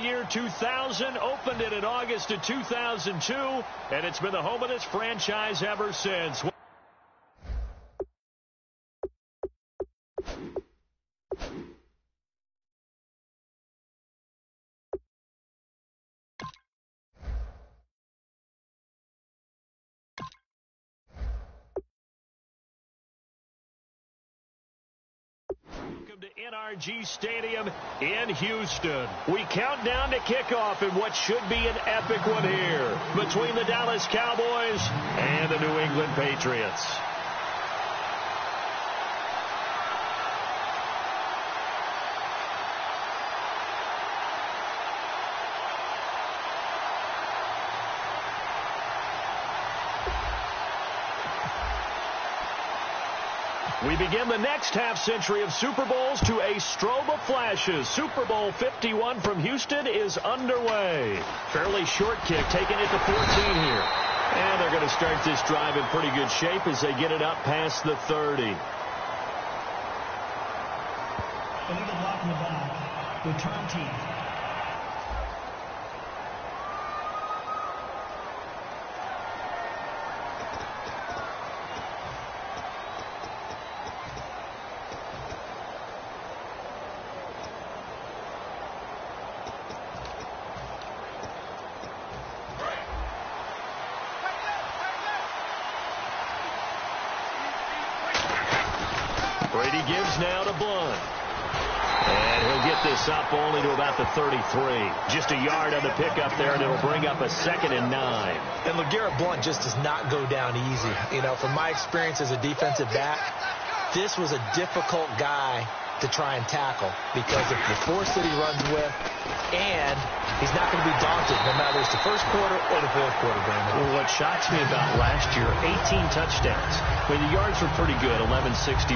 Year 2000, opened it in August of 2002, and it's been the home of this franchise ever since. Welcome to NRG Stadium in Houston. We count down to kickoff in what should be an epic one here between the Dallas Cowboys and the New England Patriots. We begin the next half-century of Super Bowls to a strobe of flashes. Super Bowl 51 from Houston is underway. Fairly short kick, taking it to 14 here. And they're going to start this drive in pretty good shape as they get it up past the 30. Illegal block in the back. Return team. Brady gives now to Blunt. And he'll get this up only to about the 33. Just a yard on the pickup there, and it'll bring up a 2nd and 9. And LeGarrette Blunt just does not go down easy. You know, from my experience as a defensive back, this was a difficult guy to try and tackle because of the force that he runs with, and he's not going to be daunted no matter it's the first quarter or the fourth quarter, Brandon. Well, what shocks me about last year, 18 touchdowns. I mean, the yards were pretty good, 1161.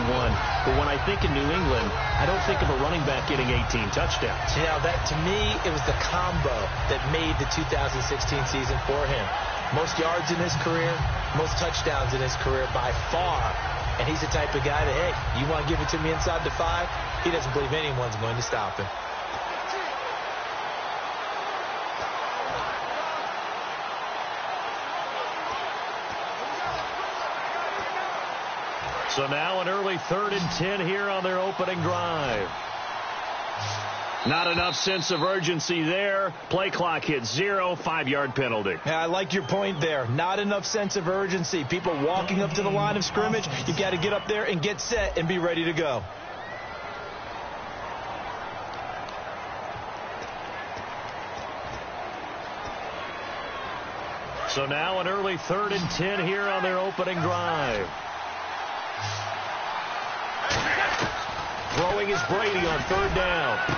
But when I think of New England, I don't think of a running back getting 18 touchdowns. You know, that to me, it was the combo that made the 2016 season for him. Most yards in his career, most touchdowns in his career by far. And he's the type of guy that, hey, you want to give it to me inside the 5? He doesn't believe anyone's going to stop him. So now an early 3rd and 10 here on their opening drive. Not enough sense of urgency there. Play clock hits 0, 5-yard penalty. Yeah, I like your point there. Not enough sense of urgency. People walking up to the line of scrimmage, you've got to get up there and get set and be ready to go. So now an early 3rd and 10 here on their opening drive. Throwing is Brady on 3rd down.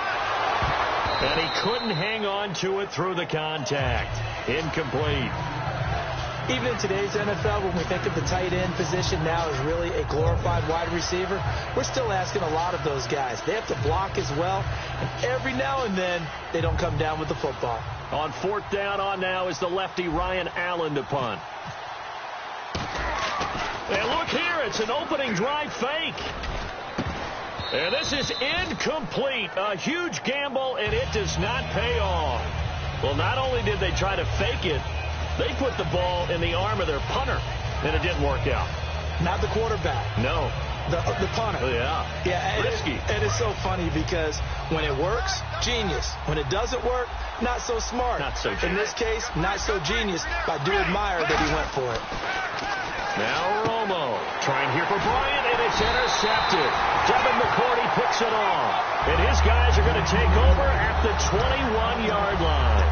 And he couldn't hang on to it through the contact. Incomplete. Even in today's NFL, when we think of the tight end position now as really a glorified wide receiver, we're still asking a lot of those guys. They have to block as well, and every now and then, they don't come down with the football. On 4th down on now is the lefty Ryan Allen to punt. And look here, it's an opening drive fake. And this is incomplete. A huge gamble, and it does not pay off. Well, not only did they try to fake it, they put the ball in the arm of their punter, and it didn't work out. Not the quarterback. No. The punter. Oh, yeah. Yeah, risky. It is so funny because when it works, genius. When it doesn't work, not so smart. Not so genius. In this case, not so genius, but I do admire that he went for it. Now Romo trying here for Bryant, and it's intercepted. Devin McCourty picks it off. And his guys are going to take over at the 21-yard line.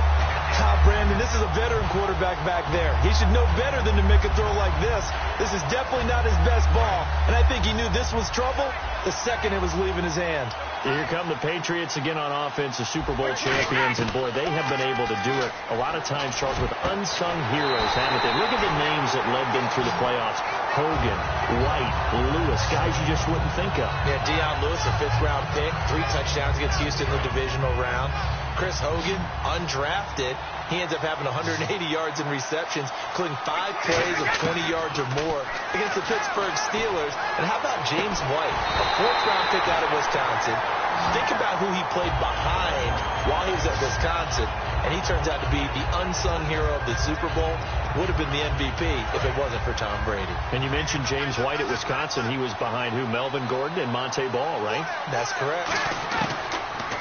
Brandon, this is a veteran quarterback back there. He should know better than to make a throw like this. This is definitely not his best ball, and I think he knew this was trouble the second it was leaving his hand. Here come the Patriots again on offense, the Super Bowl champions, and boy, they have been able to do it a lot of times, Charles, with unsung heroes, haven't they? Look at the names that led them through the playoffs. Hogan, White, Lewis, guys you just wouldn't think of. Yeah, Deion Lewis, a 5th-round pick, 3 touchdowns against Houston in the divisional round. Chris Hogan, undrafted. He ends up having 180 yards in receptions, including 5 plays of 20 yards or more against the Pittsburgh Steelers. And how about James White, a 4th-round pick out of Wisconsin? Think about who he played behind while he was at Wisconsin. turns out to be the unsung hero of the Super Bowl. Would have been the MVP if it wasn't for Tom Brady. And you mentioned James White at Wisconsin. He was behind who? Melvin Gordon and Monte Ball, right? That's correct.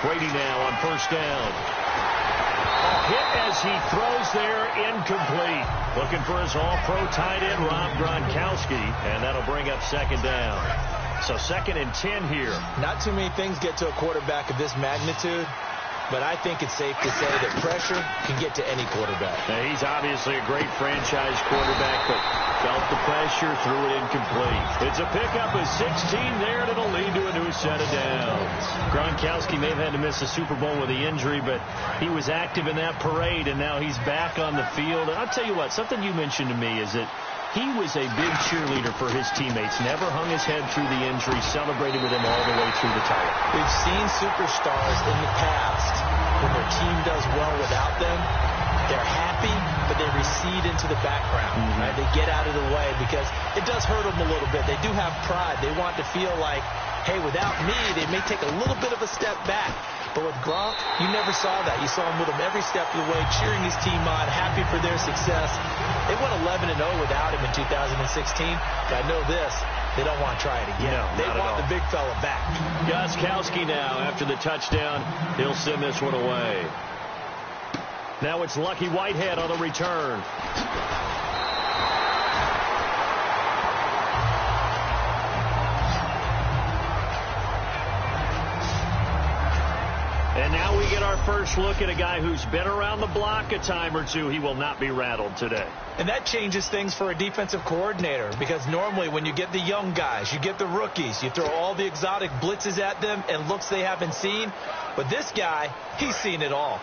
Brady now on first down. A hit as he throws there, incomplete. Looking for his all-pro tight end, Rob Gronkowski, and that'll bring up second down. So 2nd and 10 here. Not too many things get to a quarterback of this magnitude, but I think it's safe to say that pressure can get to any quarterback. Now, he's obviously a great franchise quarterback, but felt the pressure, threw it incomplete. It's a pickup of 16 there, and it'll lead to a new set of downs. Gronkowski may have had to miss the Super Bowl with the injury, but he was active in that parade, and now he's back on the field. And I'll tell you what, something you mentioned to me is that he was a big cheerleader for his teammates, never hung his head through the injury, celebrated with him all the way through the title. We've seen superstars in the past, when their team does well without them, they're happy, but they recede into the background. Right? They get out of the way because it does hurt them a little bit. They do have pride. They want to feel like, hey, without me, they may take a little bit of a step back. But with Gronk, you never saw that. You saw him with him every step of the way, cheering his team on, happy for their success. They went 11-0 without him in 2016. But I know this, they don't want to try it again. No, they want the big fella back. Gostkowski now, after the touchdown, he'll send this one away. Now it's Lucky Whitehead on the return. And now we get our first look at a guy who's been around the block a time or two. He will not be rattled today. And that changes things for a defensive coordinator, because normally when you get the young guys, you get the rookies, you throw all the exotic blitzes at them and looks they haven't seen. But this guy, he's seen it all.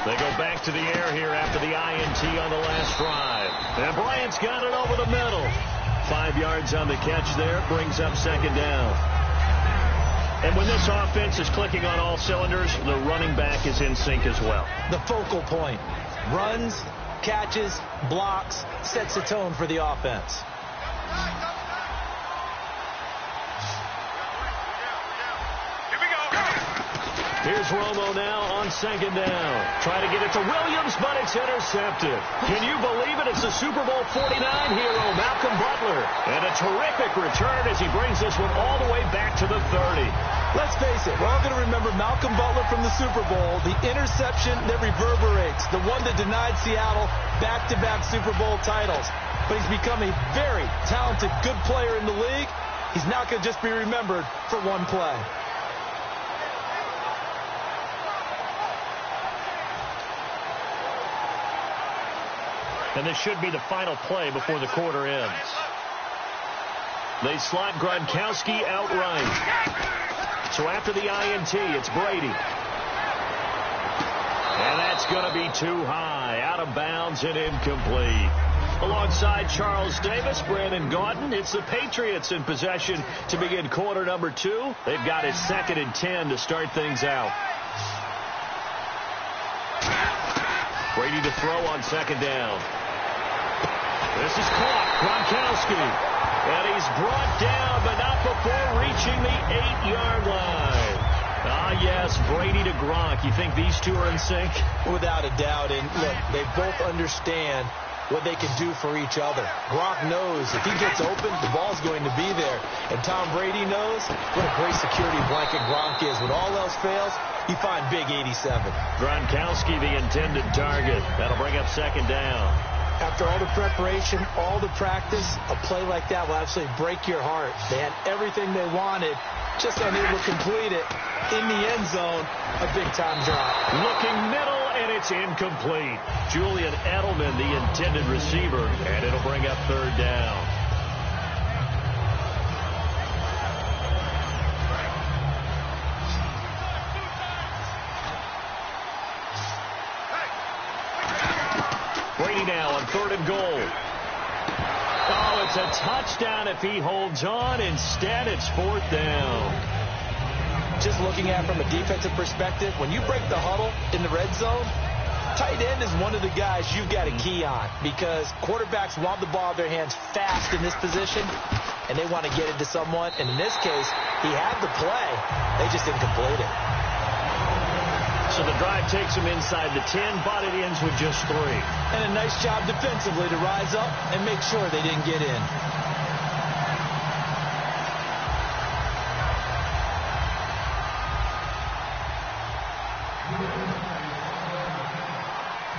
They go back to the air here after the INT on the last drive. And Bryant's got it over the middle. 5 yards on the catch there. Brings up second down. And when this offense is clicking on all cylinders, the running back is in sync as well. The focal point. Runs, catches, blocks, sets the tone for the offense. Here's Romo now on second down. Try to get it to Williams, but it's intercepted. Can you believe it? It's the Super Bowl 49 hero, Malcolm Butler. And a terrific return as he brings this one all the way back to the 30. Let's face it, we're all going to remember Malcolm Butler from the Super Bowl, the interception that reverberates, the one that denied Seattle back-to-back Super Bowl titles. But he's become a very talented, good player in the league. He's not going to just be remembered for one play. And this should be the final play before the quarter ends. They slot Gronkowski outright. So after the INT, it's Brady. And that's going to be too high. Out of bounds and incomplete. Alongside Charles Davis, Brandon Gaudin, it's the Patriots in possession to begin quarter number 2. They've got it 2nd and 10 to start things out. Brady to throw on second down. This is caught. Gronkowski. And he's brought down, but not before reaching the 8-yard line. Ah, yes, Brady to Gronk. You think these two are in sync? Without a doubt. And look, they both understand what they can do for each other. Gronk knows if he gets open, the ball's going to be there. And Tom Brady knows what a great security blanket Gronk is. When all else fails, you find big 87. Gronkowski, the intended target. That'll bring up second down. After all the preparation, all the practice, a play like that will absolutely break your heart. They had everything they wanted, just unable to complete it. In the end zone, a big-time drop. Looking middle, and it's incomplete. Julian Edelman, the intended receiver, and it'll bring up third down. Brady now on 3rd and goal. Oh, it's a touchdown if he holds on. Instead, it's 4th down. Just looking at it from a defensive perspective, when you break the huddle in the red zone, Tight end is one of the guys you've got a key on because quarterbacks want the ball in their hands fast in this position, and they want to get it to someone. And in this case, he had the play. They just didn't complete it. So the drive takes him inside the 10, but it ends with just 3. And a nice job defensively to rise up and make sure they didn't get in.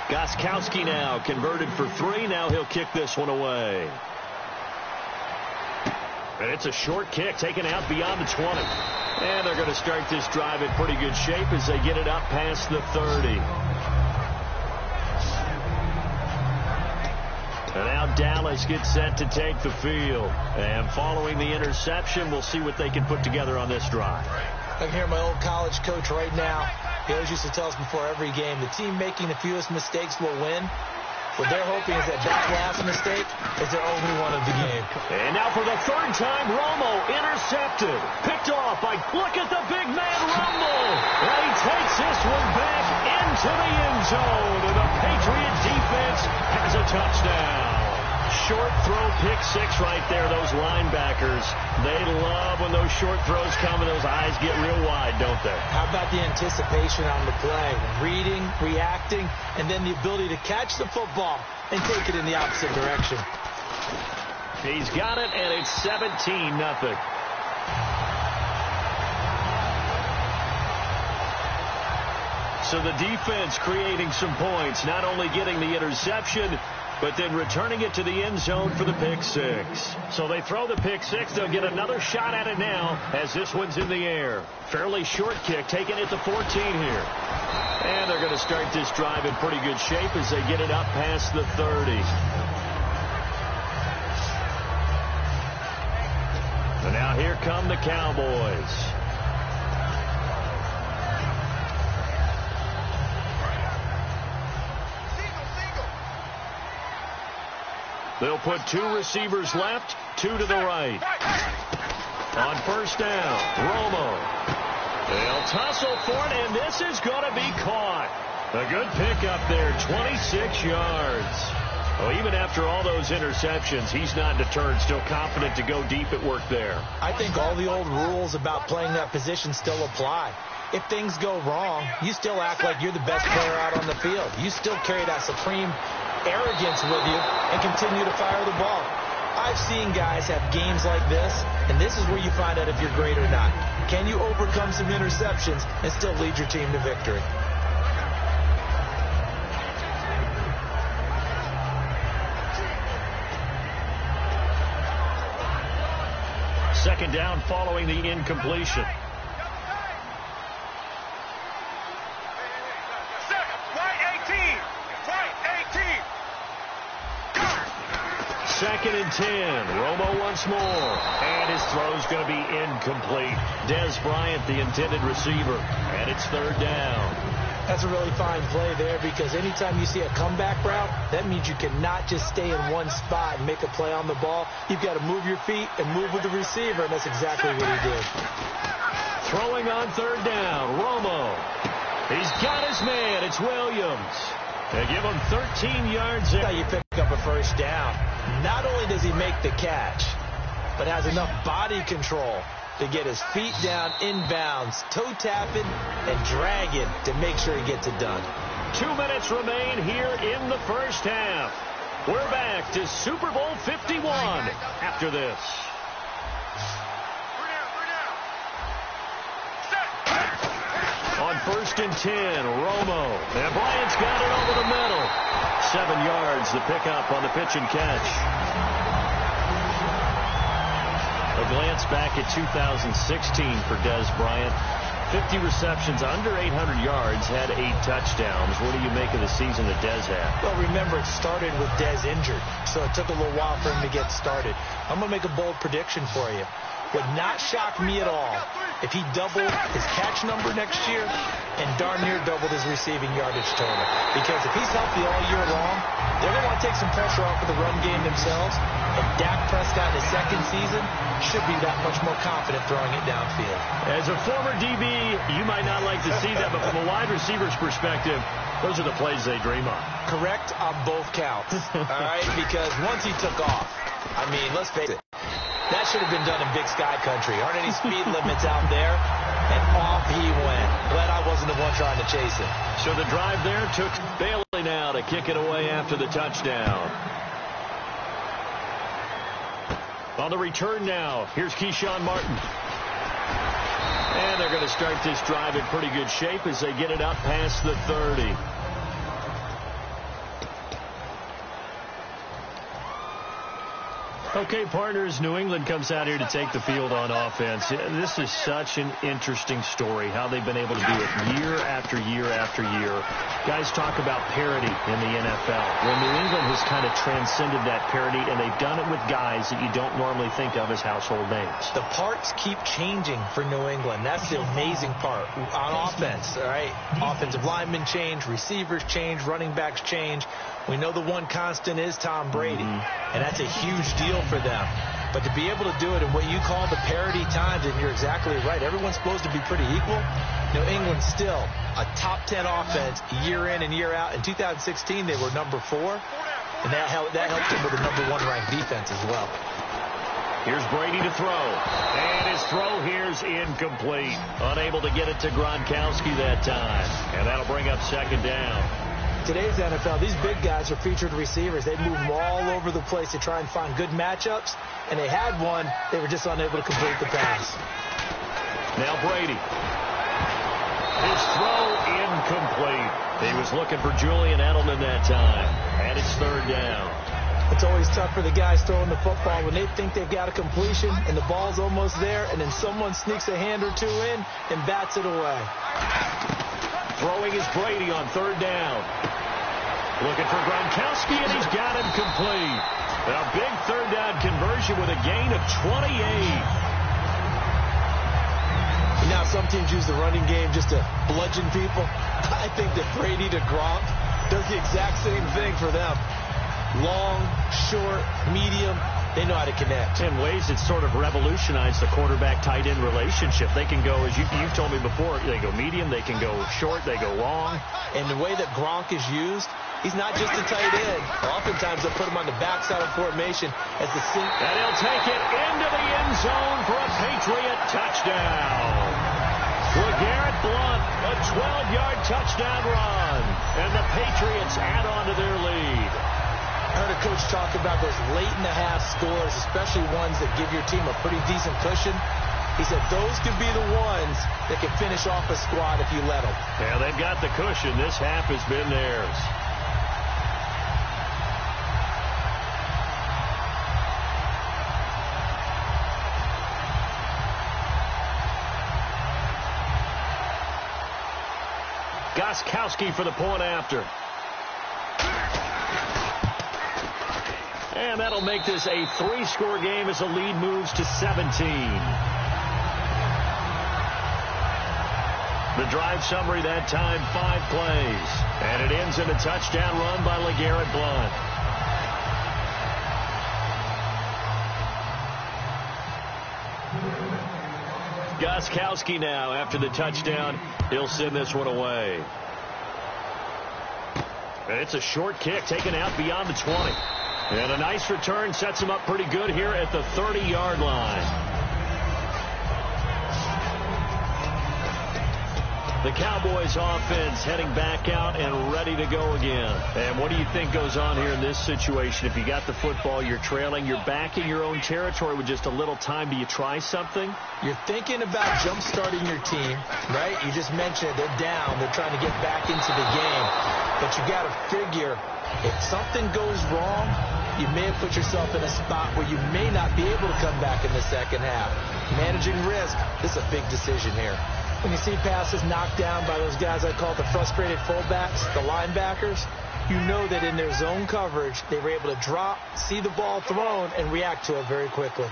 Gostkowski now converted for 3. Now he'll kick this one away. And it's a short kick taken out beyond the 20. And they're going to start this drive in pretty good shape as they get it up past the 30. And now Dallas gets set to take the field. And following the interception, we'll see what they can put together on this drive. I can hear my old college coach right now. He always used to tell us before every game, the team making the fewest mistakes will win. What they're hoping is that last mistake is their only one of the game. And now for the 3rd time, Romo intercepted. Picked off by, look at the big man, Rumble. And he takes this one back into the end zone. And the Patriot defense has a touchdown. Short throw, pick 6 right there. Those linebackers, they love when those short throws come and those eyes get real wide, don't they? How about the anticipation on the play? Reading, reacting, and then the ability to catch the football and take it in the opposite direction. He's got it, and it's 17-0. So the defense creating some points, not only getting the interception, but then returning it to the end zone for the pick 6. So they throw the pick 6. They'll get another shot at it now as this one's in the air. Fairly short kick, taking it to 14 here. And they're going to start this drive in pretty good shape as they get it up past the 30. And now here come the Cowboys. They'll put 2 receivers left, 2 to the right. On 1st down, Romo. They'll tussle for it, and this is going to be caught. A good pickup there, 26 yards. Well, even after all those interceptions, he's not deterred, still confident to go deep at work there. I think all the old rules about playing that position still apply. If things go wrong, you still act like you're the best player out on the field. You still carry that supreme arrogance with you and continue to fire the ball. I've seen guys have games like this, and this is where you find out if you're great or not. Can you overcome some interceptions and still lead your team to victory? Second down following the incompletion. Second and 10. Romo once more. And his throw's going to be incomplete. Dez Bryant, the intended receiver. And it's 3rd down. That's a really fine play there because anytime you see a comeback route, that means you cannot just stay in one spot and make a play on the ball. You've got to move your feet and move with the receiver, and that's exactly what he did. Throwing on 3rd down. Romo. He's got his man. It's Williams. They give him 13 yards there. That's how you pick up a 1st down. Not only does he make the catch, but has enough body control to get his feet down inbounds, toe tapping and dragging to make sure he gets it done. 2 minutes remain here in the 1st half. We're back to Super Bowl 51 after this. On 1st and 10, Romo. And Bryant's got it over the middle. 7 yards, the pickup on the pitch and catch. A glance back at 2016 for Dez Bryant. 50 receptions, under 800 yards, had 8 touchdowns. What do you make of the season that Dez had? Well, remember, it started with Dez injured, so it took a little while for him to get started. I'm going to make a bold prediction for you. Would not shock me at all if he doubled his catch number next year and darn near doubled his receiving yardage total. Because if he's healthy all year long, they're going to want to take some pressure off of the run game themselves, and Dak Prescott in his second season should be that much more confident throwing it downfield. As a former DB, you might not like to see that, but from a wide receiver's perspective, those are the plays they dream of. Correct on both counts, all right? Because once he took off, I mean, let's face it, that should have been done in Big Sky country. Aren't any speed limits out there? And off he went. Glad I wasn't the one trying to chase him. So the drive there took Bailey now to kick it away after the touchdown. On the return now, here's Keyshawn Martin. And they're going to start this drive in pretty good shape as they get it up past the 30. Okay, partners, New England comes out here to take the field on offense. This is such an interesting story, how they've been able to do it year after year after year. Guys talk about parity in the NFL. Well, New England has kind of transcended that parity, and they've done it with guys that you don't normally think of as household names. The parts keep changing for New England. That's the amazing part. On offense, all right? Offensive linemen change, receivers change, running backs change. We know the one constant is Tom Brady, and that's a huge deal for them. But to be able to do it in what you call the parity times, and you're exactly right, everyone's supposed to be pretty equal. New England still a top 10 offense year in and year out. In 2016, they were number 4, and that helped them with a number 1 ranked defense as well. Here's Brady to throw, and his throw here's incomplete. Unable to get it to Gronkowski that time, and that'll bring up second down. Today's NFL, these big guys are featured receivers. They move them all over the place to try and find good matchups, and they had one. They were just unable to complete the pass. Now Brady. His throw incomplete. He was looking for Julian Edelman that time, and it's third down. It's always tough for the guys throwing the football when they think they've got a completion and the ball's almost there, and then someone sneaks a hand or two in and bats it away. Throwing is Brady on third down. Looking for Gronkowski, and he's got him complete. A big third down conversion with a gain of 28. Now, some teams use the running game just to bludgeon people. I think that Brady to Gronk does the exact same thing for them. Long, short, medium, they know how to connect. In ways that sort of revolutionized the quarterback-tight end relationship. They can go, as you've told me before, they go medium, they can go short, they go long. And the way that Gronk is used, he's not just a tight end. Oftentimes they'll put him on the backside of formation as the sink. And he'll take it into the end zone for a Patriot touchdown. LeGarrette Blount, a 12-yard touchdown run. And the Patriots add on to their lead. I heard a coach talk about those late-in-the-half scores, especially ones that give your team a pretty decent cushion. He said those could be the ones that can finish off a squad if you let them. Yeah, they've got the cushion. This half has been theirs. Gostkowski for the point after. And that'll make this a 3-score game as the lead moves to 17. The drive summary that time, 5 plays. And it ends in a touchdown run by LeGarrette Blount. Gostkowski now after the touchdown. He'll send this one away. And it's a short kick taken out beyond the 20. And a nice return sets him up pretty good here at the 30-yard line. The Cowboys offense heading back out and ready to go again. And what do you think goes on here in this situation? If you got the football, you're trailing, you're back in your own territory with just a little time. Do you try something? You're thinking about jump-starting your team, right? You just mentioned they're down. They're trying to get back into the game. But you got to figure if something goes wrong, you may have put yourself in a spot where you may not be able to come back in the second half. Managing risk, this is a big decision here. When you see passes knocked down by those guys I call the frustrated fullbacks, the linebackers, you know that in their zone coverage, they were able to drop, see the ball thrown, and react to it very quickly.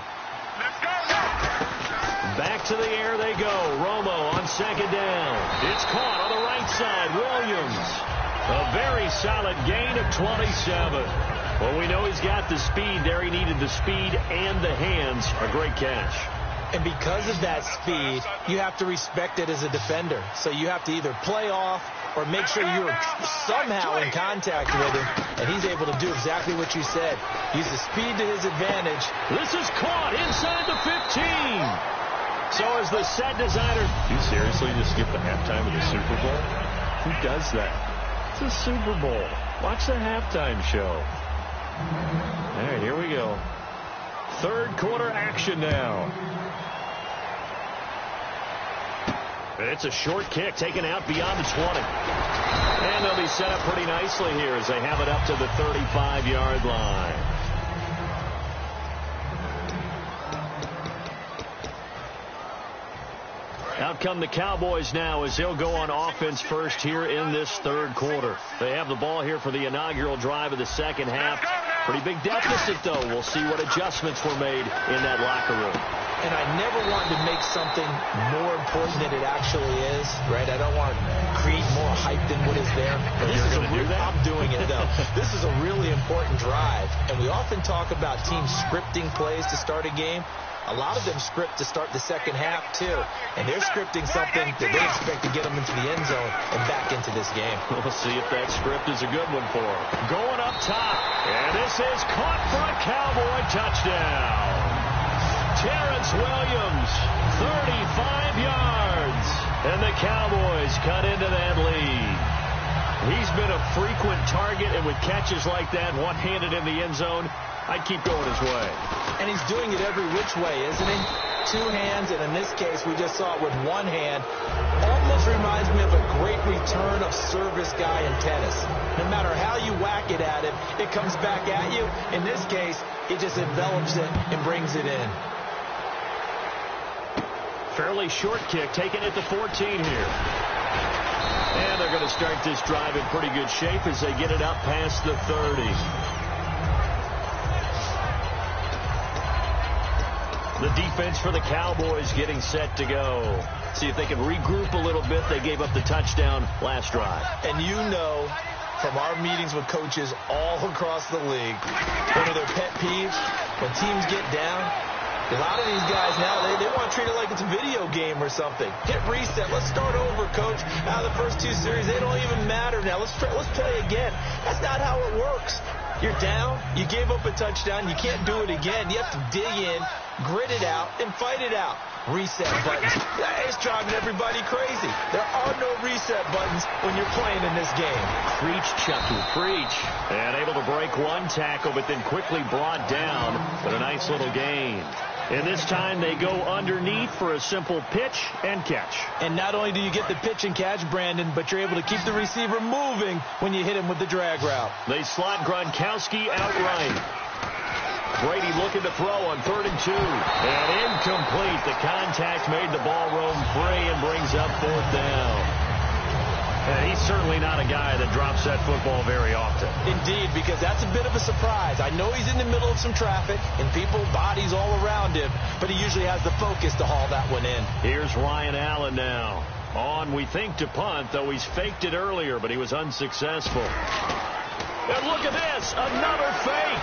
Back to the air they go. Romo on second down. It's caught on the right side. Williams. A very solid gain of 27. Well, we know he's got the speed there. He needed the speed and the hands. A great catch. And because of that speed, you have to respect it as a defender. So you have to either play off or make sure you're somehow in contact with him. And he's able to do exactly what you said. Use the speed to his advantage. This is caught inside the 15. So as the set designer, you seriously just skip the halftime of the Super Bowl? Who does that? It's a Super Bowl. Watch the halftime show. All right, here we go. Third quarter action now. It's a short kick taken out beyond the 20. And they'll be set up pretty nicely here as they have it up to the 35-yard line. Out come the Cowboys now as they'll go on offense first here in this third quarter. They have the ball here for the inaugural drive of the second half. Pretty big deficit, though. We'll see what adjustments were made in that locker room. And I never want to make something more important than it actually is, right? I don't want to create more hype than what is there. But this is I'm doing it, though. This is a really important drive. And we often talk about teams scripting plays to start a game. A lot of them script to start the second half, too. And they're scripting something that they expect to get them into the end zone and back into this game. We'll see if that script is a good one for them. Going up top. And this is caught for a Cowboy touchdown. Terrence Williams, 35 yards. And the Cowboys cut into that lead. He's been a frequent target, and with catches like that, one-handed in the end zone, I'd keep going his way. And he's doing it every which way, isn't he? Two hands, and in this case, we just saw it with one hand. Almost reminds me of a great return of service guy in tennis. No matter how you whack it at him, it comes back at you. In this case, it just envelops it and brings it in. Fairly short kick, taken at the 14 here. And they're going to start this drive in pretty good shape as they get it up past the 30. The defense for the Cowboys getting set to go. See if they can regroup a little bit. They gave up the touchdown last drive. And you know from our meetings with coaches all across the league, one of their pet peeves, when teams get down, a lot of these guys now, they want to treat it like it's a video game or something. Hit reset. Let's start over, coach. Now the first two series, they don't even matter now. Let's play again. That's not how it works. You're down. You gave up a touchdown. You can't do it again. You have to dig in, grit it out, and fight it out. Reset buttons. It's driving everybody crazy. There are no reset buttons when you're playing in this game. Preach, Chucky, preach. And able to break one tackle, but then quickly brought down. But a nice little gain. And this time they go underneath for a simple pitch and catch. And not only do you get the pitch and catch, Brandon, but you're able to keep the receiver moving when you hit him with the drag route. They slot Gronkowski outright. Brady looking to throw on 3rd and 2. And incomplete. The contact made the ball roam free and brings up 4th down. And he's certainly not a guy that drops that football very often. Indeed, because that's a bit of a surprise. I know he's in the middle of some traffic and people, bodies all around him, but he usually has the focus to haul that one in. Here's Ryan Allen now. On, we think, to punt, though he's faked it earlier, but he was unsuccessful. And look at this, another fake.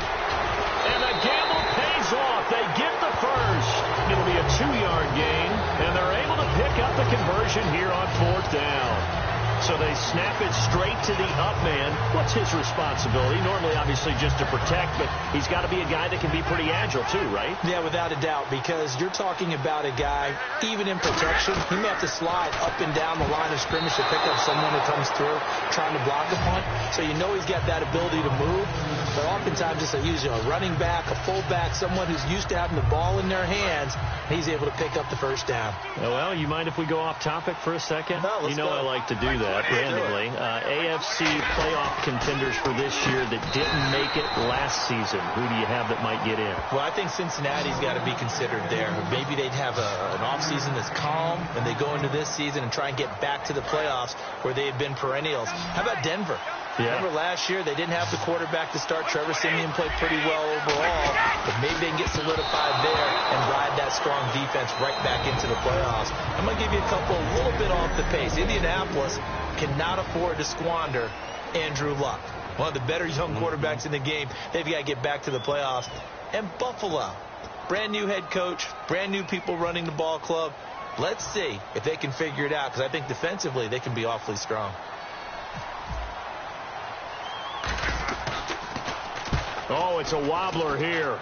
And the gamble pays off. They get the first. It'll be a 2-yard gain, and they're able to pick up the conversion here on 4th down. So they snap it straight to the up man. What's his responsibility? Normally, obviously, just to protect, but he's got to be a guy that can be pretty agile, too, right? Yeah, without a doubt, because you're talking about a guy, even in protection, he may have to slide up and down the line of scrimmage to pick up someone who comes through trying to block a punt. So you know he's got that ability to move. But oftentimes, it's usually a running back, a fullback, someone who's used to having the ball in their hands, and he's able to pick up the first down. Well, you mind if we go off topic for a second? No, let's go. I like to do that randomly. AFC playoff contenders for this year that didn't make it last season. Who do you have that might get in? Well, I think Cincinnati's got to be considered there. Maybe they'd have an offseason that's calm, and they go into this season and try and get back to the playoffs where they had been perennials. How about Denver? Yeah. Remember last year they didn't have the quarterback to start. Trevor Siemian played pretty well overall, but maybe they can get solidified there and ride that strong defense right back into the playoffs. I'm going to give you a couple a little bit off the pace. Indianapolis cannot afford to squander Andrew Luck, one of the better young quarterbacks in the game. They've got to get back to the playoffs. And Buffalo, brand new head coach, brand new people running the ball club. Let's see if they can figure it out, because I think defensively they can be awfully strong. Oh, it's a wobbler here.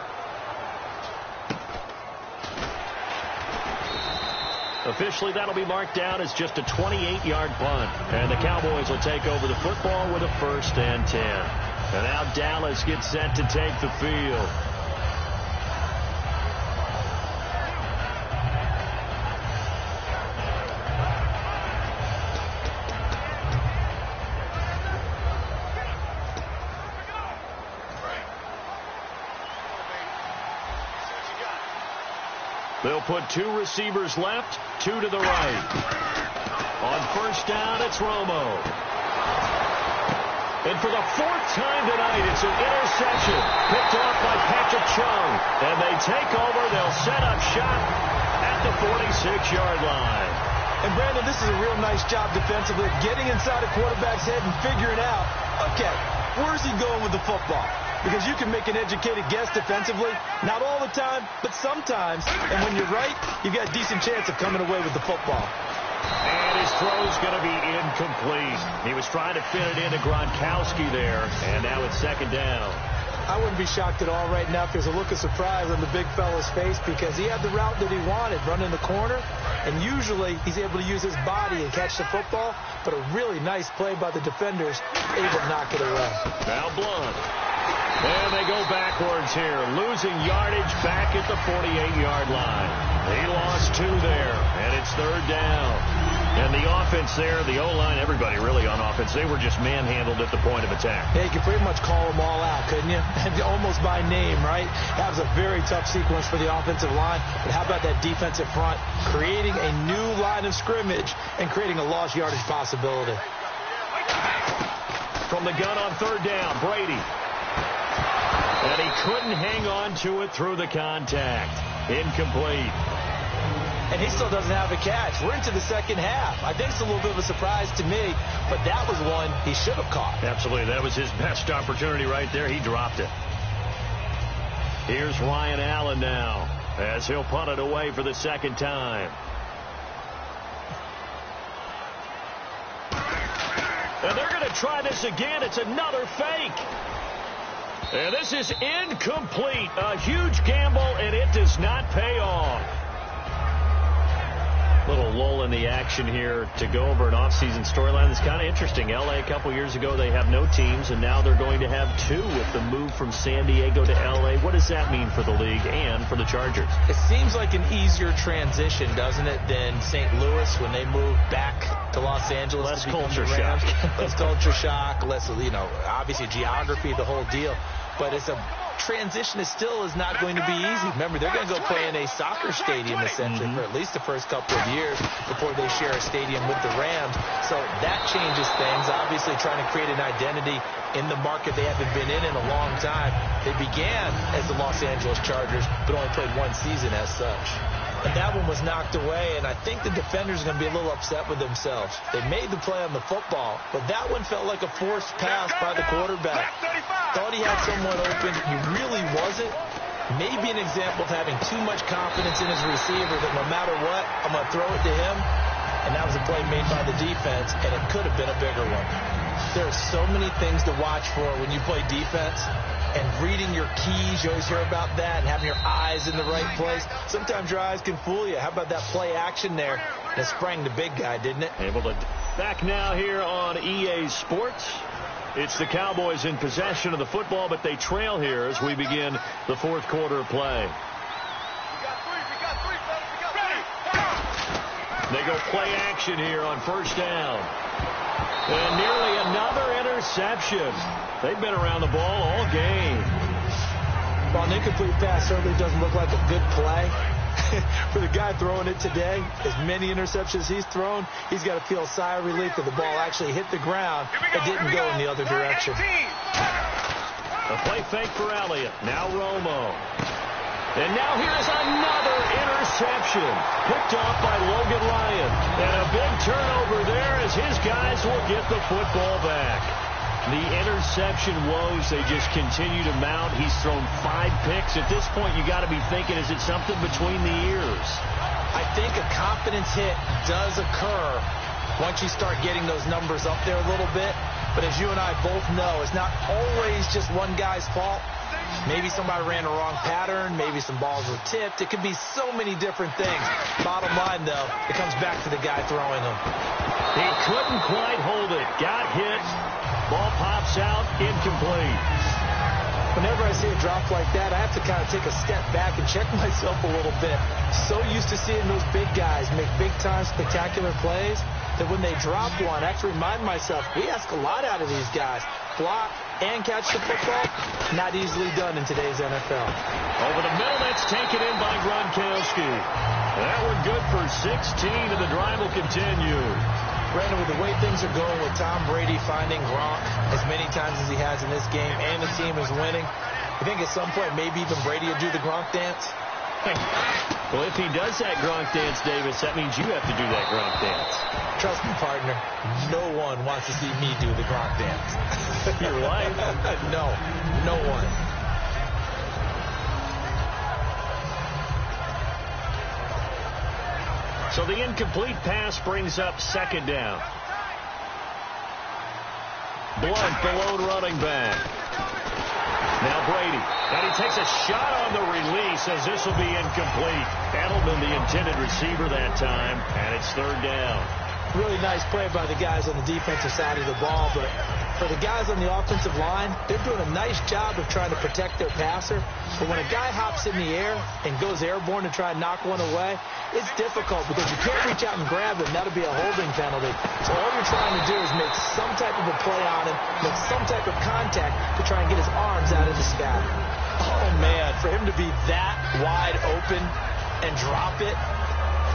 Officially, that'll be marked down as just a 28-yard punt. And the Cowboys will take over the football with a 1st and 10. And now Dallas gets set to take the field. They'll put 2 receivers left, 2 to the right. On 1st down, it's Romo. And for the 4th time tonight, it's an interception picked off by Patrick Chung. And they take over. They'll set up shop at the 46-yard line. And, Brandon, this is a real nice job defensively, getting inside a quarterback's head and figuring out, okay, where's he going with the football? Because you can make an educated guess defensively. Not all the time, but sometimes. And when you're right, you've got a decent chance of coming away with the football. And his throw's going to be incomplete. He was trying to fit it into Gronkowski there, and now it's 2nd down. I wouldn't be shocked at all right now if there's a look of surprise on the big fella's face, because he had the route that he wanted, running the corner, and usually he's able to use his body and catch the football, but a really nice play by the defenders, able to knock it away. Now Blunt. And they go backwards here, losing yardage back at the 48-yard line. He lost 2 there, and it's 3rd down. And the offense there, the O-line, everybody really on offense, they were just manhandled at the point of attack. Yeah, you could pretty much call them all out, couldn't you? Almost by name, right? That was a very tough sequence for the offensive line. But how about that defensive front, creating a new line of scrimmage and creating a lost yardage possibility. From the gun on 3rd down, Brady. And he couldn't hang on to it through the contact. Incomplete. And he still doesn't have a catch. We're into the 2nd half. I think it's a little bit of a surprise to me, but that was one he should have caught. Absolutely. That was his best opportunity right there. He dropped it. Here's Ryan Allen now, as he'll punt it away for the 2nd time. And they're going to try this again. It's another fake. And this is incomplete. A huge gamble, and it does not pay off. Little lull in the action here to go over an offseason storyline that's kind of interesting. L.A. a couple years ago, they have no teams, and now they're going to have 2 with the move from San Diego to L.A. What does that mean for the league and for the Chargers? It seems like an easier transition, doesn't it, than St. Louis when they moved back to Los Angeles. Less culture shock. Less culture shock, less, obviously geography, the whole deal. But it's a transition that still is not going to be easy. Remember, they're going to go play in a soccer stadium, essentially, for at least the first couple of years before they share a stadium with the Rams. So that changes things. Obviously, trying to create an identity in the market they haven't been in a long time. They began as the Los Angeles Chargers, but only played 1 season as such. And that one was knocked away, and I think the defenders are going to be a little upset with themselves. They made the play on the football, but that one felt like a forced pass by the quarterback. Thought he had someone open. He really wasn't. Maybe an example of having too much confidence in his receiver that no matter what, I'm going to throw it to him. And that was a play made by the defense, and it could have been a bigger one. There are so many things to watch for when you play defense. And reading your keys, you always hear about that, and having your eyes in the right place. Sometimes your eyes can fool you. How about that play action there? That sprang the big guy, didn't it? Able to back now here on EA Sports. It's the Cowboys in possession of the football, but they trail here as we begin the 4th quarter of play. They go play action here on 1st down. And nearly another interception. They've been around the ball all game. Well, an incomplete pass certainly doesn't look like a good play. For the guy throwing it today, as many interceptions he's thrown, he's got to feel a sigh of relief that the ball actually hit the ground and didn't go in the other direction. A play fake for Elliott. Now Romo. And now here's another interception picked off by Logan Ryan. And a big turnover there as his guys will get the football back. The interception woes, they just continue to mount. He's thrown 5 picks. At this point, you got to be thinking, is it something between the ears? I think a confidence hit does occur once you start getting those numbers up there a little bit. But as you and I both know, it's not always just one guy's fault. Maybe somebody ran a wrong pattern. Maybe some balls were tipped. It could be so many different things. Bottom line, though, it comes back to the guy throwing them. He couldn't quite hold it. Got hit. Ball pops out. Incomplete. Whenever I see a drop like that, I have to kind of take a step back and check myself a little bit. So used to seeing those big guys make big-time spectacular plays that when they drop one, I have to remind myself, we ask a lot out of these guys. Block and catch the football, not easily done in today's NFL. Over the middle, that's taken in by Gronkowski. That one good for 16, and the drive will continue. Brandon, with the way things are going with Tom Brady finding Gronk as many times as he has in this game, and the team is winning, I think at some point maybe even Brady will do the Gronk dance. Well, if he does that Gronk dance, Davis, that means you have to do that Gronk dance. Trust me, partner, no one wants to see me do the Gronk dance. Your wife? No one. So the incomplete pass brings up second down. Blunt, the lone running back. Now Brady. And he takes a shot on the release as this will be incomplete. Edelman, the intended receiver that time, and it's third down. Really nice play by the guys on the defensive side of the ball, but for the guys on the offensive line, they're doing a nice job of trying to protect their passer. But when a guy hops in the air and goes airborne to try and knock one away, it's difficult because you can't reach out and grab him. That'll be a holding penalty. So all you're trying to do is make some type of a play on him, make some type of contact to try and get his arms out of the sky. Oh, man, for him to be that wide open and drop it,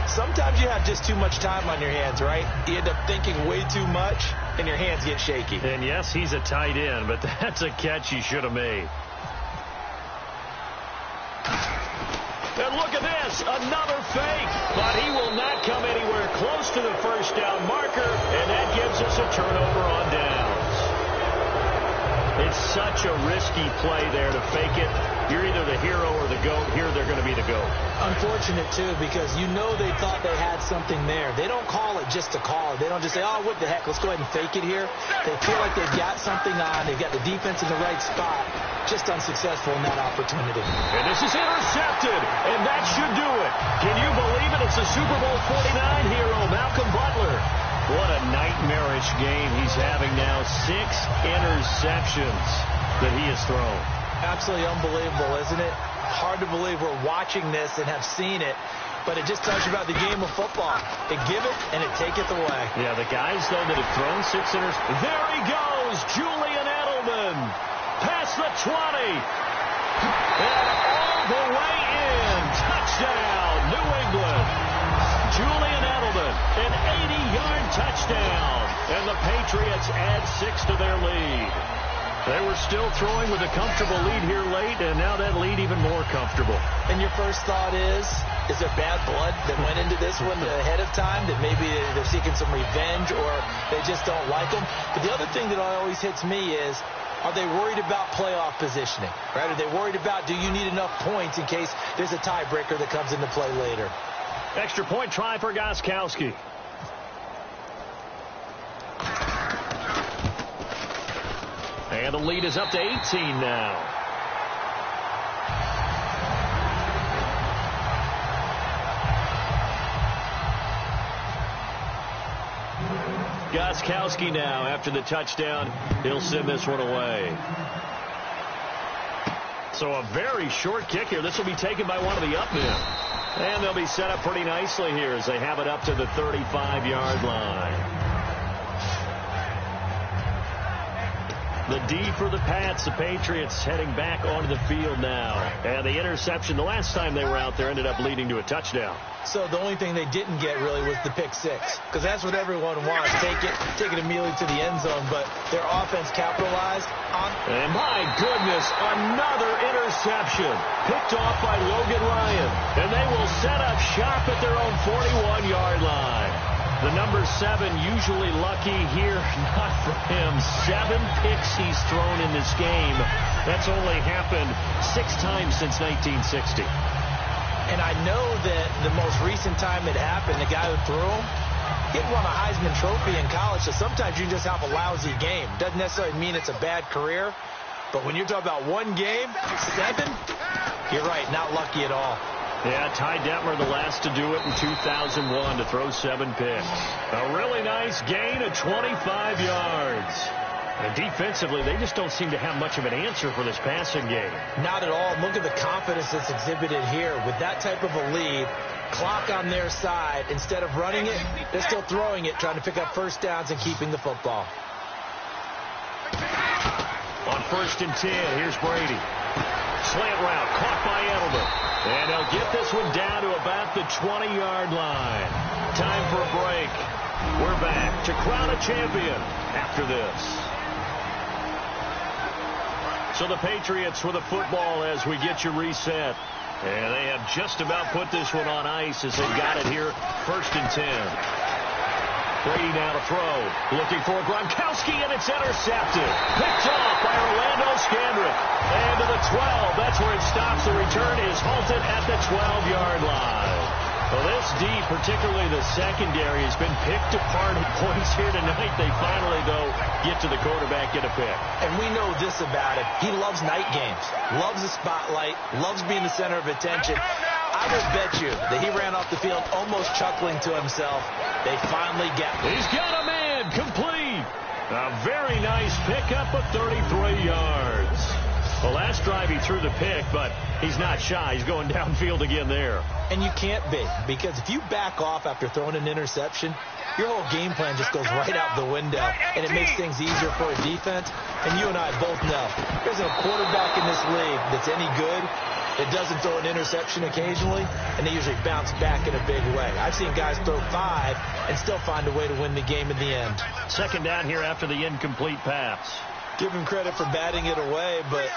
sometimes you have just too much time on your hands, right? You end up thinking way too much, and your hands get shaky. And yes, he's a tight end, but that's a catch he should have made. And look at this, another fake, but he will not come anywhere close to the first down marker, and that gives us a turnover on downs. It's such a risky play there to fake it. You're either the hero or the GOAT. Here they're going to be the GOAT. Unfortunate, too, because you know they thought they had something there. They don't call it just to call it. They don't just say, oh, what the heck, let's go ahead and fake it here. They feel like they've got something on. They've got the defense in the right spot. Just unsuccessful in that opportunity. And this is intercepted, and that should do it. Can you believe it? It's the Super Bowl 49 hero, Malcolm Butler. What a nightmarish game he's having now. 6 interceptions that he has thrown. Absolutely unbelievable, isn't it? Hard to believe we're watching this and have seen it, but it just tells you about the game of football. It give it and it taketh away. Yeah, the guys, though, that have thrown 6 interceptions. There he goes, Julian Edelman. Past the 20. And all the way in. Touchdown, New England. Julian Edelman, an 80-yard touchdown. And the Patriots add 6 to their lead. They were still throwing with a comfortable lead here late, and now that lead even more comfortable. And your first thought is there bad blood that went into this one ahead of time, that maybe they're seeking some revenge or they just don't like them? But the other thing that always hits me is, are they worried about playoff positioning? Right? Are they worried about, do you need enough points in case there's a tiebreaker that comes into play later? Extra point try for Gostkowski. And the lead is up to 18 now. Gostkowski now, after the touchdown, he'll send this one away. So a very short kick here. This will be taken by one of the up men. And they'll be set up pretty nicely here as they have it up to the 35-yard line. The D for the Pats. The Patriots heading back onto the field now. And the interception the last time they were out there ended up leading to a touchdown. So the only thing they didn't get really was the pick 6. Because that's what everyone wants. Take it immediately to the end zone. But their offense capitalized on. And my goodness, another interception. Picked off by Logan Ryan. And they will set up shop at their own 41-yard line. The number 7 usually lucky here. Not for him. 7 picks he's thrown in this game. That's only happened 6 times since 1960. And I know that the most recent time it happened, the guy who threw him, he won a Heisman Trophy in college, so sometimes you just have a lousy game. Doesn't necessarily mean it's a bad career, but when you're talking about one game, 7, you're right, not lucky at all. Yeah, Ty Detmer, the last to do it in 2001, to throw 7 picks. A really nice gain of 25 yards. And defensively, they just don't seem to have much of an answer for this passing game. Not at all. Look at the confidence that's exhibited here. With that type of a lead, clock on their side, instead of running it, they're still throwing it, trying to pick up first downs and keeping the football. On 1st and 10, here's Brady. Slant route, caught by Edelman. And he'll get this one down to about the 20-yard line. Time for a break. We're back to crown a champion after this. So the Patriots with a football as we get you reset. And they have just about put this one on ice as they've got it here. 1st and 10. Brady now to throw. Looking for Gronkowski, and it's intercepted. Picked off by Orlando Scandrick. And to the 12. That's where it stops. The return is halted at the 12-yard line. Well, this D, particularly the secondary, has been picked apart at points here tonight. They finally, though, get to the quarterback, get a pick. And we know this about him. He loves night games, loves the spotlight, loves being the center of attention. I would bet you that he ran off the field almost chuckling to himself. They finally get him. He's got a man, complete. A very nice pickup of 33 yards. The last drive he threw the pick, but he's not shy. He's going downfield again there. And you can't be, because if you back off after throwing an interception, your whole game plan just goes right out the window, and it makes things easier for a defense. And you and I both know there's a quarterback in this league that's any good that doesn't throw an interception occasionally, and they usually bounce back in a big way. I've seen guys throw 5 and still find a way to win the game in the end. 2nd down here after the incomplete pass. Give him credit for batting it away, but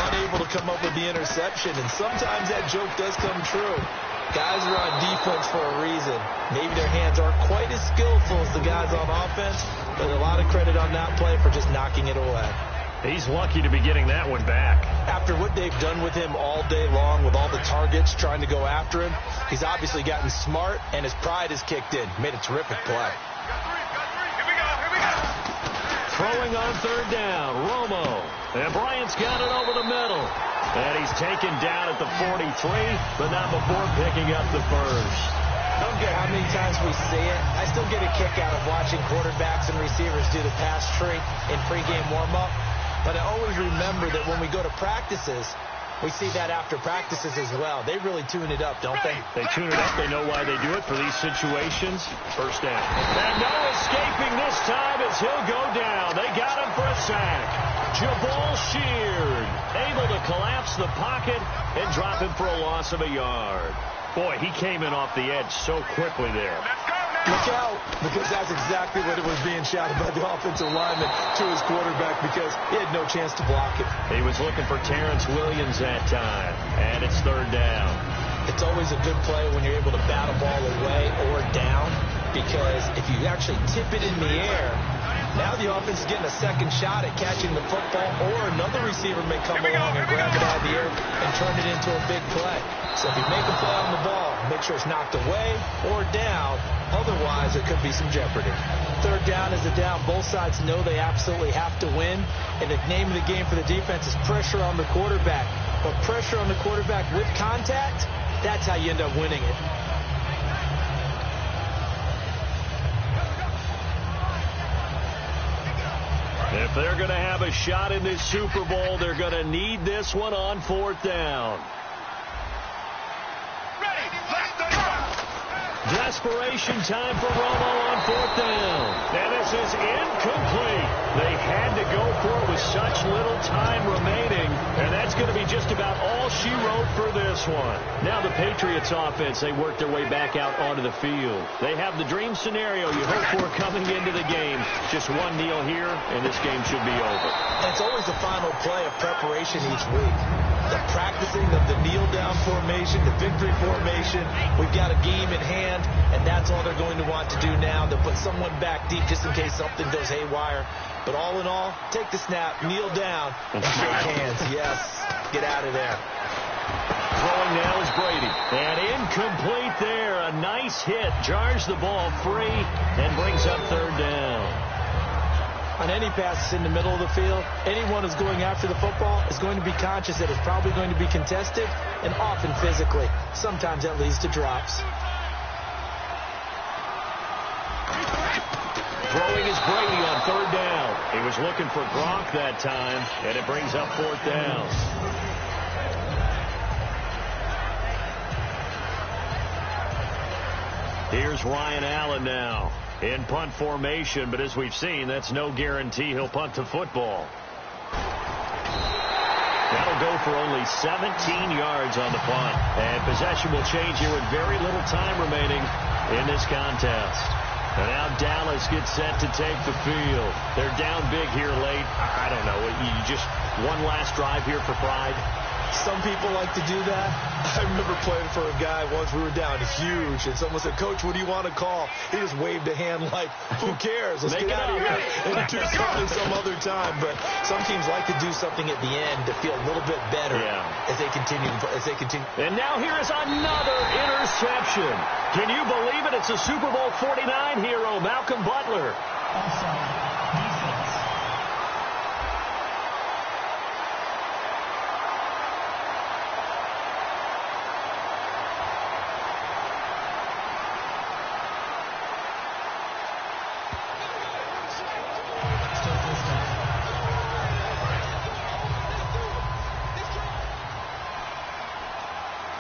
unable to come up with the interception. And sometimes that joke does come true. Guys are on defense for a reason. Maybe their hands aren't quite as skillful as the guys on offense, but a lot of credit on that play for just knocking it away. He's lucky to be getting that one back. After what they've done with him all day long, with all the targets trying to go after him, he's obviously gotten smart, and his pride has kicked in. Made a terrific play. Throwing on 3rd down, Romo. And Bryant's got it over the middle. And he's taken down at the 43, but not before picking up the first. I don't care how many times we see it. I still get a kick out of watching quarterbacks and receivers do the pass tree in pregame warm-up. But I always remember that when we go to practices, we see that after practices as well. They really tune it up, don't they? They tune it up. They know why they do it for these situations. 1st down. And no escaping this time as he'll go down. They got him for a sack. Jabal Sheard able to collapse the pocket and drop him for a loss of a yard. Boy, he came in off the edge so quickly there. Look out, because that's exactly what it was being shouted by the offensive lineman to his quarterback, because he had no chance to block it. He was looking for Terrence Williams that time, and it's 3rd down. It's always a good play when you're able to bat a ball away or down, because if you actually tip it in the air, now the offense is getting a second shot at catching the football, or another receiver may come along and grab it out of the air and turn it into a big play. So if you make a play on the ball, make sure it's knocked away or down. Otherwise, there could be some jeopardy. 3rd down is a down. Both sides know they absolutely have to win. And the name of the game for the defense is pressure on the quarterback. But pressure on the quarterback with contact, that's how you end up winning it. If they're going to have a shot in this Super Bowl, they're going to need this one on 4th down. Desperation time for Romo on 4th down. And this is incomplete. They had to go for it with such little time remaining. And that's going to be just about all she wrote for this one. Now the Patriots offense, they work their way back out onto the field. They have the dream scenario you hope for coming into the game. Just one kneel here, and this game should be over. And it's always the final play of preparation each week. The practicing of the kneel-down formation, the victory formation. We've got a game in hand. and that's all they're going to want to do now. They'll put someone back deep just in case something goes haywire. But all in all, take the snap, kneel down, and shake hands. Yes, get out of there. Throwing now is Brady. And incomplete there. A nice hit. Jars the ball free and brings up third down. On any passes in the middle of the field, anyone who's going after the football is going to be conscious that it's probably going to be contested, and often physically. Sometimes that leads to drops. Throwing is Brady on third down. He was looking for Gronk that time, and it brings up fourth down. Here's Ryan Allen now in punt formation, but as we've seen, that's no guarantee he'll punt the football. That'll go for only 17 yards on the punt, and possession will change here with very little time remaining in this contest. And now Dallas gets set to take the field. They're down big here late. I don't know. You just one last drive here for pride. Some people like to do that. I remember playing for a guy once. We were down huge, and someone said, "Coach, what do you want to call?" He just waved a hand like, "Who cares? Let's get out of here and do something some other time." But some teams like to do something at the end to feel a little bit better as they continue. And now here is another interception. Can you believe it? It's a Super Bowl 49 hero, Malcolm Butler. Offside. Defense.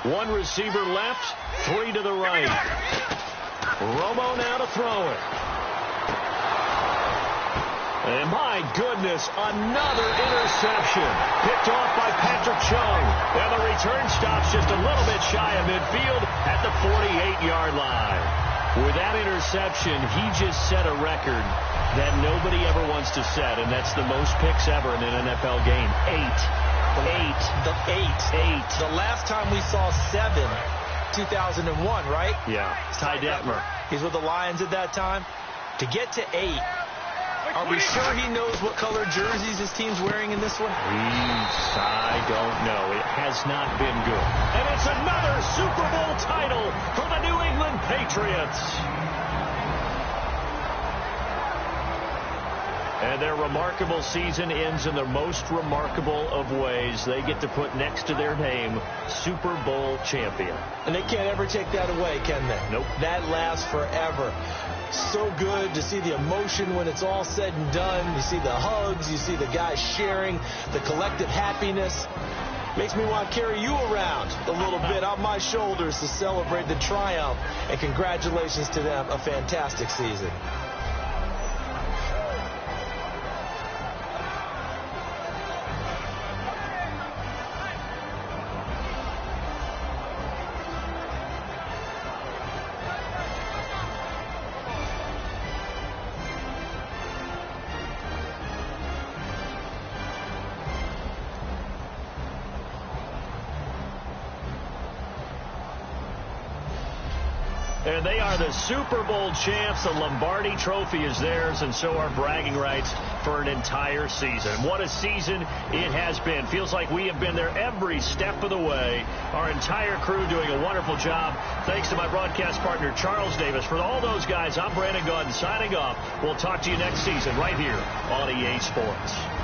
One receiver left, three to the right. Romo now to throw it. And my goodness, another interception. Picked off by Patrick Chung. And the return stops just a little bit shy of midfield at the 48-yard line. With that interception, he just set a record that nobody ever wants to set, and that's the most picks ever in an NFL game. Eight. The last time we saw 7, 2001, right? Yeah, Ty Detmer. He's with the Lions at that time. To get to 8, are we sure he knows what color jerseys his team's wearing in this one? I don't know. It has not been good. And it's another Super Bowl title for the New England Patriots. And their remarkable season ends in the most remarkable of ways. They get to put next to their name, Super Bowl champion. And they can't ever take that away, can they? Nope. That lasts forever. So good to see the emotion when it's all said and done. You see the hugs. You see the guys sharing, the collective happiness. Makes me want to carry you around a little bit on my shoulders to celebrate the triumph. And congratulations to them. A fantastic season. And they are the Super Bowl champs. The Lombardi Trophy is theirs, and so are bragging rights for an entire season. What a season it has been. Feels like we have been there every step of the way. Our entire crew doing a wonderful job. Thanks to my broadcast partner, Charles Davis. For all those guys, I'm Brandon Gaudin signing off. We'll talk to you next season right here on EA Sports.